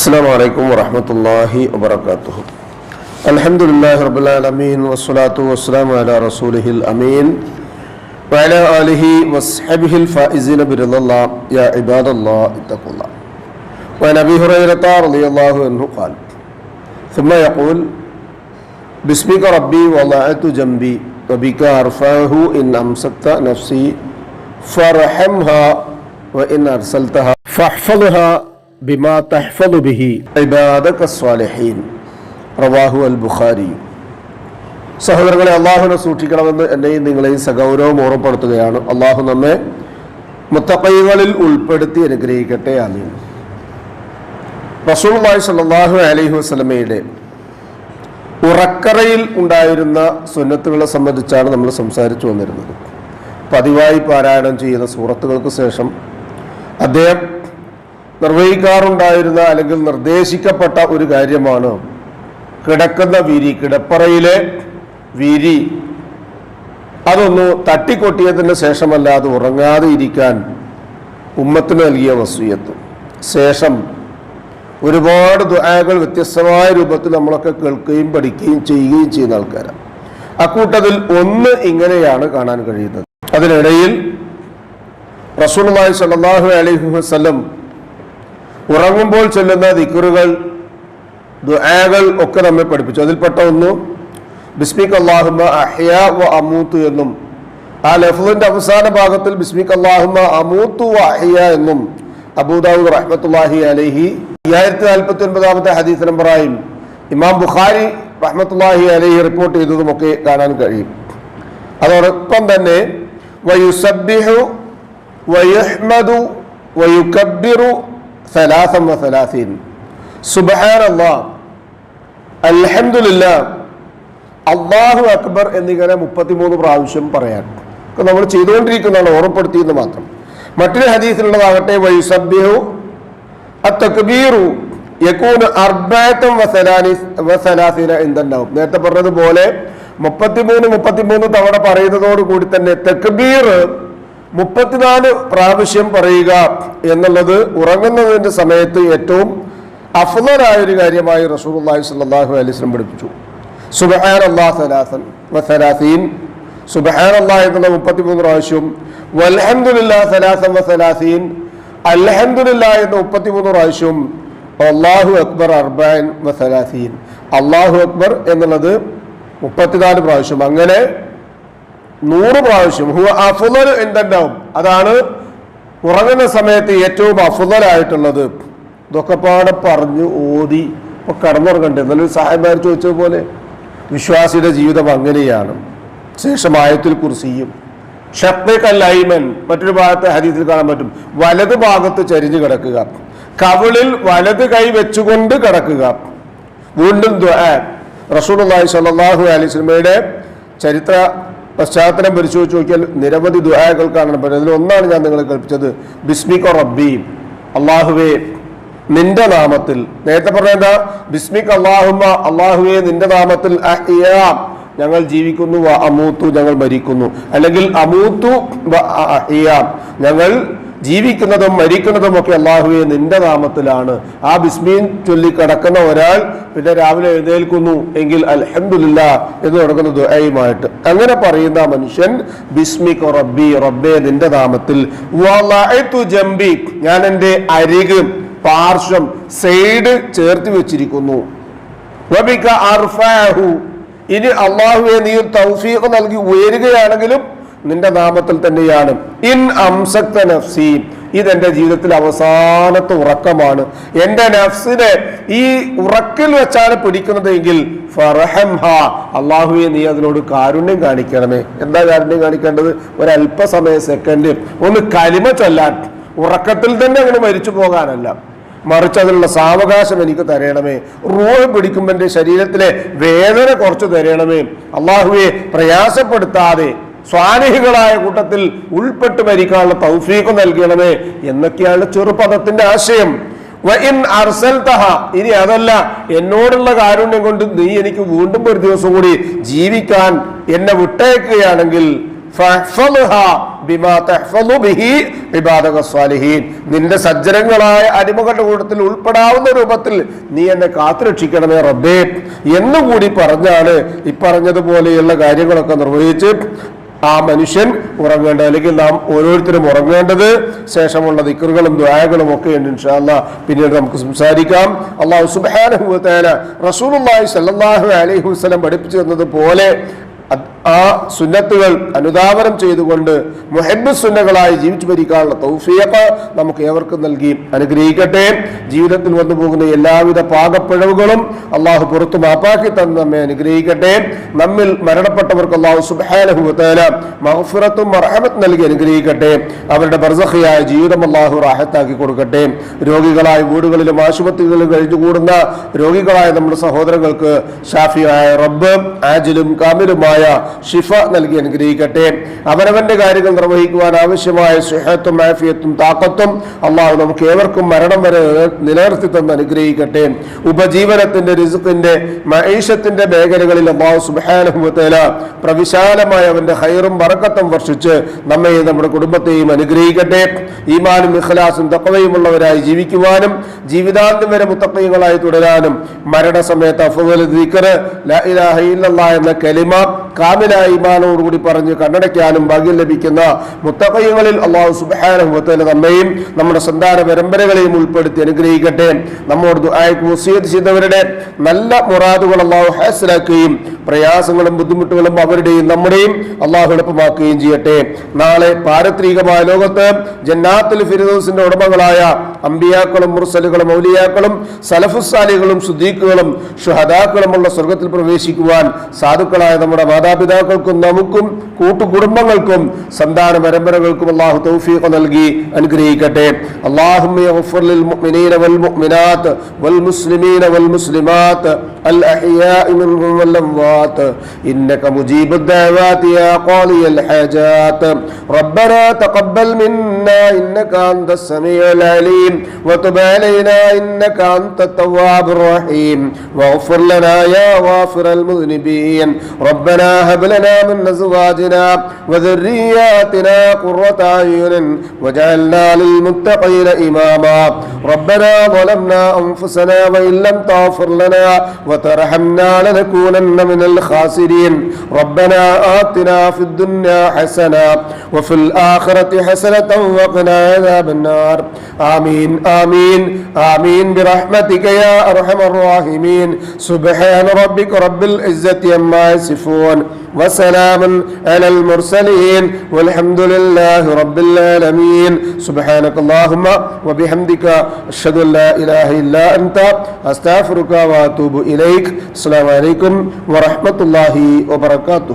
السلام عليكم ورحمة الله وبركاته. الحمد لله رب العالمين والصلاة والسلام على رسوله الأمين وعلى آله وصحبه الفائزين برضا الله. يا عباد الله اتقوا الله. وعن أبي هريرة رضي الله عنه قال ثم يقول باسمك ربي وضعت جنبي وبك أرفعه إن أمسكت نفسي فارحمها وإن أرسلتها فاحفظها ബിമാ തഹ്ഫദു ബിഹി ഇബാദക സ്വാലിഹീൻ റവാഹു അൽ ബുഖാരി. സഹോദരങ്ങളെ, അള്ളാഹുവിനെ സൂക്ഷിക്കണമെന്ന് എന്നെയും നിങ്ങളെയും സഗൗരവം ഓർമ്മപ്പെടുത്തുകയാണ്. അള്ളാഹു നമ്മെ മുത്തഖീകളിൽ ഉൾപ്പെടുത്തി അനുഗ്രഹിക്കട്ടെ. ആമീൻ. റസൂലുള്ളാഹി സ്വല്ലല്ലാഹു അലൈഹി വസല്ലമയുടെ ഉറക്കറയിൽ ഉണ്ടായിരുന്ന സുന്നത്തുകളെ സംബന്ധിച്ചാണ് നമ്മൾ സംസാരിച്ചു വന്നിരുന്നത്. പതിവായി പാരായണം ചെയ്യുന്ന സൂറത്തുകൾക്ക് ശേഷം അദ്ദേഹം നിർവഹിക്കാറുണ്ടായിരുന്ന അല്ലെങ്കിൽ നിർദ്ദേശിക്കപ്പെട്ട ഒരു കാര്യമാണ് കിടക്കുന്ന വിരി, കിടപ്പറയിലെ വിരി അതൊന്ന് തട്ടിക്കൊട്ടിയതിന് ശേഷമല്ലാതെ ഉറങ്ങാതെ ഇരിക്കാൻ ഉമ്മത്തിന് നൽകിയ വസിയത്ത്. ശേഷം ഒരുപാട് ദുആകൾ വ്യത്യസ്തമായ രൂപത്തിൽ നമ്മളൊക്കെ കേൾക്കുകയും പഠിക്കുകയും ചെയ്യുകയും ചെയ്യുന്ന ആൾക്കാരാണ്. അക്കൂട്ടത്തിൽ ഒന്ന് ഇങ്ങനെയാണ് കാണാൻ കഴിയുന്നത്. അതിനിടയിൽ റസൂലുള്ളാഹി സ്വല്ലല്ലാഹു അലൈഹി വസല്ലം ഉറങ്ങുമ്പോൾ ചൊല്ലുന്ന ദിക്റുകൾ, ദുആകൾ ഒക്കെ നമ്മെ പഠിപ്പിച്ചു. അതിൽപ്പെട്ട ഒന്ന് ബിസ്മിക അല്ലാഹുമ്മ അഹ്യാ വ അമൂതു എന്നും ആ ലഫ്ളിന്റെ അവസാന ഭാഗത്തിൽ ബിസ്മിക അല്ലാഹുമ്മ അമൂതു വ അഹ്യാ എന്നും അബൂ ദാവൂദ് റഹ്മത്തുള്ളാഹി അലൈഹി 1049 ഹദീസ് നമ്പറായും ഇമാം ബുഖാരി റഹ്മത്തുള്ളാഹി അലൈഹി റിപ്പോർട്ട് ചെയ്തതുമൊക്കെ കാണാൻ കഴിയും. അതോടൊപ്പം തന്നെ വയുസബ്ബിഹു വയഹ്മദു വയുകബ്ബിറു ثلاثا وثلاثين സുബ്ഹാന അല്ലാഹ് അൽഹംദുലില്ലാഹ് അല്ലാഹു അക്ബർ എന്നിങ്ങനെ 33 പ്രാവശ്യം പറയാൻ നമ്മൾ ചെയ്തുകൊണ്ടിരിക്കുന്നതാണ്, ഓർമ്മപ്പെടുത്തിയെന്ന് മാത്രം. മറ്റൊരു ഹദീസിലുള്ളതാകട്ടെ വയുസബ്ബിഹു അത്തക്ബീറു യകൂനു അർബഅതൻ വസലാസീന ഇൻദന്നാവും. നേരത്തെ പറഞ്ഞതുപോലെ 33 തവണ പറയുന്നതോട് കൂടി തന്നെ തക്ബീർ 34 പ്രാവശ്യം പറയുക എന്നുള്ളത് ഉറങ്ങുന്നതിന്റെ സമയത്ത് ഏറ്റവും അഫ്ളലായ ഒരു കാര്യമായി റസൂലുള്ളാഹി സ്വല്ലല്ലാഹു അലൈഹി വസല്ലം പഠിപ്പിച്ചു. സുബ്ഹാനല്ലാഹ് സലാസൻ വസലാസീൻ, സുബ്ഹാനല്ലാഹ് എന്നുള്ള 33 പ്രാവശ്യവും വൽഹംദുലില്ലാഹ് സലാസൻ വസലാസീൻ, അൽഹംദുലില്ലാഹ് എന്ന 33 പ്രാവശ്യവും അല്ലാഹു അക്ബർ അർബഅൻ വസലാസീൻ, അല്ലാഹു അക്ബർ എന്നുള്ളത് 34 പ്രാവശ്യം, അങ്ങനെ 100 പ്രാവശ്യം. ഹുവ അഫ്ളൽ ഇൻദന്നാവും, അതാണ് ഉറങ്ങുന്ന സമയത്ത് ഏറ്റവും അഫ്ളലായിട്ടുള്ളത്. ഇതൊക്കെ പാടെ പറഞ്ഞു ഓതി ഇപ്പൊ കടന്നുറങ്ങണ്ടേ. എന്നാലും സഹായമാർ ചോദിച്ചതുപോലെ വിശ്വാസിയുടെ ജീവിതം അങ്ങനെയാണ്. ശേഷം ആയത്തുൽ കുർസിയും ഷഖ്ഖൽ ഐമൻ, മറ്റൊരു ഭാഗത്ത് ഹദീസിൽ കാണാൻ പറ്റും, വലത് ഭാഗത്ത് ചരിഞ്ഞു കിടക്കുക, കവിളിൽ വലത് കൈ വെച്ചുകൊണ്ട് കിടക്കുക. വീണ്ടും ദുആ. റസൂലുള്ളാഹി സ്വല്ലല്ലാഹു അലൈഹി വസല്ലമയുടെ ചരിത്ര പശ്ചാത്തലം പരിശോധിച്ച് നോക്കിയാൽ നിരവധി ദുആകൾ കാണാൻ പറ്റും. അതിലൊന്നാണ് ഞാൻ നിങ്ങളെ കൽപ്പിച്ചത്, ബിസ്മിക റബ്ബി, അല്ലാഹുവേ നിന്റെ നാമത്തിൽ. നേരത്തെ പറഞ്ഞ ബിസ്മിക അല്ലാഹുമ്മ, അല്ലാഹുവേ നിന്റെ നാമത്തിൽ അഹ്യാ ഞങ്ങൾ ജീവിക്കുന്നു, വ അമൂതു ഞങ്ങൾ മരിക്കുന്നു, അല്ലെങ്കിൽ അമൂതു വ അഹ്യാ ഞങ്ങൾ ജീവിക്കുന്നതും മരിക്കുന്നതും ഒക്കെ അല്ലാഹുവേ നിന്റെ നാമത്തിലാണ്. ആ ബിസ്മീൻ ചൊല്ലി കിടക്കുന്ന ഒരാൾ പിന്നെ രാവിലെ എഴുന്നേൽക്കുന്നു എങ്കിൽ അൽഹംദുലില്ലാഹ് എന്ന് തുടങ്ങുന്ന ദുആയുമായിട്ട് അങ്ങനെ പറയുന്ന മനുഷ്യൻ ബിസ്മിക റബ്ബി, റബ്ബേ നിന്റെ നാമത്തിൽ, വളഅതു ജംബി ഞാൻ എൻ്റെ അരിക്, പാർശ്വം, സൈഡ് ചേർത്ത് വെച്ചിരിക്കുന്നു, വബിക അർഫഅഹു ഇനി അല്ലാഹുവേ നീ തൗഫീഖ് നൽകി ഉയരുകയാണെങ്കിലും നിന്റെ നാമത്തിൽ തന്നെയാണ്. ഇൻ അംസക്ത നഫ്സി, ഇതെന്റെ ജീവിതത്തിൽ അവസാനത്തെ ഉറക്കമാണ്, എന്റെ നഫ്സിനെ ഈ ഉറക്കിൽ വെച്ചാണ് പിടിക്കുന്നതെങ്കിൽ ഫർഹംഹ അല്ലാഹുവേ നീ അതിനോട് കാരുണ്യം കാണിക്കണമേ. എന്താ കാരുണ്യം കാണിക്കേണ്ടത്? ഒരല്പസമയ സെക്കൻഡ് ഒന്ന് കലിമ ചൊല്ലാൻ, ഉറക്കത്തിൽ തന്നെ അങ്ങനെ മരിച്ചു പോകാനല്ല, മറിച്ച് അതിനുള്ള സാവകാശം എനിക്ക് തരണമേ. റൂഹ് പിടിക്കുമ്പോൾ എൻ്റെ ശരീരത്തിലെ വേദന കുറച്ച് തരണമേ. അല്ലാഹുവേ പ്രയാസപ്പെടുത്താതെ സ്വാലിഹികളായ കൂട്ടത്തിൽ ഉൾപ്പെട്ട് മരിക്കാനുള്ള തൗഫീഖ് നൽകണമേ എന്നൊക്കെയാണ് ചെറുപദത്തിന്റെ ആശയം. വഇൻ അർസൽതഹ, ഇനി അതല്ല, എന്നോടുള്ള കാരുണ്യം കൊണ്ട് നീ എനിക്ക് വീണ്ടും ഒരു ദിവസം കൂടി ജീവിക്കാൻ എന്നെ വിട്ടയക്കുകയാണെങ്കിൽ ഫഹ്ഫദ്ഹാ ബിമാ തഹ്ഫദു ബിഹി ഇബാദക സ്വാലിഹീൻ. നിന്റെ സജ്ജനങ്ങളായ അടിമകളുടെ കൂട്ടത്തിൽ ഉൾപ്പെടാവുന്ന രൂപത്തിൽ നീ എന്നെ കാത്തുരക്ഷിക്കണമേ റബ്ബേ എന്നുകൂടി പറഞ്ഞാണ് ഇപ്പറഞ്ഞതുപോലെയുള്ള കാര്യങ്ങളൊക്കെ നിർവഹിച്ച് ആ മനുഷ്യൻ ഉറങ്ങേണ്ടത്, അല്ലെങ്കിൽ നാം ഓരോരുത്തരും ഉറങ്ങേണ്ടത്. ശേഷമുള്ള ദിക്റുകളും ദുആകളും ഒക്കെ ഉണ്ട് ഇൻഷാ അല്ലാഹ്, പിന്നീട് നമുക്ക് സംസാരിക്കാം. അല്ലാഹു സുബ്ഹാനഹു വ തആല റസൂലുള്ളാഹി സ്വല്ലല്ലാഹു അലൈഹി വസല്ലം പഠിപ്പിച്ചു തന്നതുപോലെ ആ സുന്നത്തുകൾ അനുധാവനം ചെയ്തുകൊണ്ട് മുഹബ്ബ് സുന്നകളായി ജീവിച്ചു ഭരിക്കാനുള്ള തൗഫീഖ് നമുക്ക് ഏവർക്കും നൽകി അനുഗ്രഹിക്കട്ടെ. ജീവിതത്തിൽ വന്നു പോകുന്ന എല്ലാവിധ പാകപ്പിഴവുകളും അള്ളാഹു പുറത്തു മാപ്പാക്കി തന്ന് നമ്മെ അനുഗ്രഹിക്കട്ടെ. നമ്മിൽ മരണപ്പെട്ടവർക്ക് അള്ളാഹു സുബ്ഹാനഹു വ തആല മഗ്ഫിറത്തും മർഹമത്തും നൽകി അനുഗ്രഹിക്കട്ടെ. അവരുടെ ബർസഖിയായ ജീവിതം അള്ളാഹു റാഹത്താക്കി കൊടുക്കട്ടെ. രോഗികളായ വീടുകളിലും ആശുപത്രികളിലും കഴിഞ്ഞുകൂടുന്ന രോഗികളായ നമ്മുടെ സഹോദരങ്ങൾക്ക് ഷാഫിയായ റബ്ബ് ആജിലും കാമിലുമായ ഷിഫ നൽകി അനുഗ്രഹിക്കട്ടെ. അവനവന്റെ കാര്യങ്ങൾ നിർവഹിക്കുവാൻ ആവശ്യമായ സിഹത്തും ആഫിയത്തും താക്കത്തും അള്ളാഹു നമുക്ക് ഏവർക്കും മരണം വരെ നിലനിർത്തി തന്ന് അനുഗ്രഹിക്കട്ടെ. ഉപജീവനത്തിന്റെ റിസ്ഖിന്റെ മഈശത്തിന്റെ മേഖലകളിൽ അള്ളാഹു സുബ്ഹാനഹു വ തആല പ്രവിശാലമായ അവന്റെ ഖൈറും ബറക്കത്തും വർഷിച്ച് നമ്മെയും നമ്മുടെ കുടുംബത്തെയും അനുഗ്രഹിക്കട്ടെ. ഈമാനും ഇഖ്ലാസും തഖ്വയും ഉള്ളവരായി ജീവിക്കുവാനും ജീവിതാന്ത്യം വരെ മുത്തഖീങ്ങളായി തുടരാനും മരണസമയത്ത് അഫ്ളൽ ദിക്ർ ലാ ഇലാഹ ഇല്ലല്ലാഹ് എന്ന കലിമ കാമിലായ ഈമാനോടുകൂടി പറഞ്ഞ് കണ്ണടയ്ക്കാനും ഭാഗ്യം ലഭിക്കുന്ന മുത്തഖീങ്ങളിൽ അല്ലാഹു സുബ്ഹാനഹു വ തആല നമ്മയും നമ്മുടെ സന്താന പരമ്പരകളെയും ഉൾപ്പെടുത്തി അനുഗ്രഹിക്കട്ടെ. നമ്മോട് ദുആയ്ക്ക് വസിയത്ത് ചെയ്തവരുടെ നല്ല മുറാദുകൾ അല്ലാഹു ഹാസിലാക്കുകയും പ്രയാസങ്ങളും ബുദ്ധിമുട്ടുകളും അവരുടെയും നമ്മുടെയും അല്ലാഹു എളുപ്പമാക്കുകയും ചെയ്യട്ടെ. നാളെ പാരത്രികമായ ലോകത്ത് ജന്നാത്തുൽ ഫിർദൗസിന്റെ ഉടമകളായ അമ്പിയാക്കളും മുർസലുകളും ഔലിയാക്കളും സലഫുസ്സാലികളും സുദ്ദീഖുകളും ശുഹദാക്കളുമുള്ള സ്വർഗ്ഗത്തിൽ പ്രവേശിക്കുവാൻ സാധുക്കളായ നമ്മുടെ മാതാപിതാക്കൾക്കും നമുക്കും കൂട്ടുകുടുംബങ്ങൾക്കും സന്താന പരമ്പരകൾക്കും അല്ലാഹു തൗഫീഖ് നൽകി അനുഗ്രഹിക്കട്ടെ. അല്ലാഹുമ്മ യഗ്ഫിർ ലിൽ മുഅ്മിനീന വൽ മുഅ്മിനാത്ത് വൽ മുസ്ലിമീന വൽ മുസ്ലിമാത്ത് അൽ അഹ്യാഇ മിൻഹും വൽ അംവാത്ത് ഇന്നക മുജീബുദ് ദഅവാതി യാ ഖാദിയൽ ഹാജാത്ത് റബ്ബനാ തഖബ്ബൽ മിന്നാ ഇന്നക അൻതസ് സമീഉൽ അലീം വതുബ് അലൈനാ ഇന്നക അൻതത് തവ്വാബുർ റഹീം വഗ്ഫിർ ലനാ യാ ഗാഫിറൽ മുദ്നിബീൻ ربنا هب لنا من أزواجنا وذرياتنا قرة أعين واجعلنا للمتقين إماما ربنا ظلمنا أنفسنا وإن لم تغفر لنا وترحمنا لنكونن من الخاسرين ربنا آتنا في الدنيا حسنة وفي الآخرة حسنة وقنا عذاب النار آمين آمين آمين برحمتك يا أرحم الراحمين سبحان ربك رب العزة عما يصفون وسلام على المرسلين والحمد لله رب العالمين سبحانك اللهم وبحمدك أشهد أن لا إله إلا أنت أستغفرك وأتوب إليك السلام عليكم ورحمة الله وبركاته.